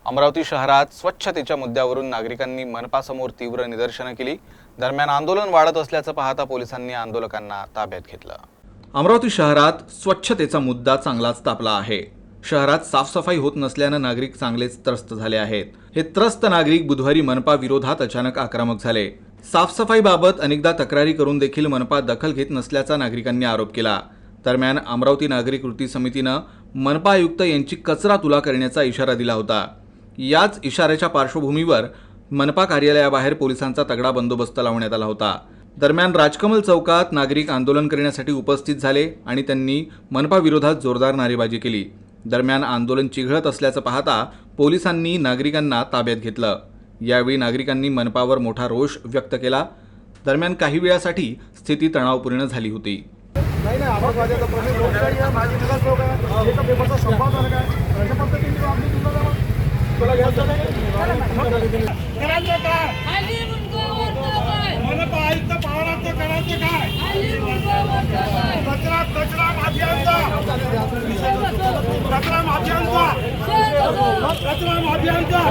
अमरावती शहरात स्वच्छतेच्या मुद्द्यावरून नागरिकांनी मनपासमोर तीव्र निदर्शनं केली। दरम्यान आंदोलन वाढत असल्याचं पाहता पोलिसांनी आंदोलकांना ताब्यात घेतलं। अमरावती शहरात स्वच्छतेचा मुद्दा चांगलाच तापला आहे। शहरात साफसफाई होत नसल्यानं नागरिक चांगलेच त्रस्त झाले आहेत। हे त्रस्त नागरिक बुधवारी मनपा विरोधात अचानक आक्रमक झाले। साफसफाईबाबत अनेकदा तक्रारी करून देखील मनपा दखल घेत नसल्याचा नागरिकांनी आरोप केला। दरम्यान अमरावती नागरिक कृती समितीनं मनपा आयुक्त यांची कचरा तुला करण्याचा इशारा दिला होता। याच इशाऱ्याच्या पार्श्वभूमीवर मनपा कार्यालयाबाहेर पोलिसांचा तगडा बंदोबस्त लावण्यात आला होता। दरम्यान राजकमल चौकात नागरिक आंदोलन करण्यासाठी उपस्थित झाले आणि त्यांनी मनपा विरोधात जोरदार नारेबाजी केली। दरम्यान आंदोलन चिघळत असल्याचं पाहता पोलिसांनी नागरिकांना ताब्यात घेतलं। यावेळी नागरिकांनी मनपावर मोठा रोष व्यक्त केला। दरम्यान काही वेळासाठी स्थिती तणावपूर्ण झाली होती। नहीं आवाजवाद्याचा प्रश्न लोकशाही आहे, माझी नगरसेवक आहे, एका पेपरचा संवाद झाला काय अशा पद्धतीने आपली तुला जावा तुला घ्यायचं करायचं काय मनपा आयुक्त पवारांचं करायचं काय कचरा माफियांचा कचरा माफियांचा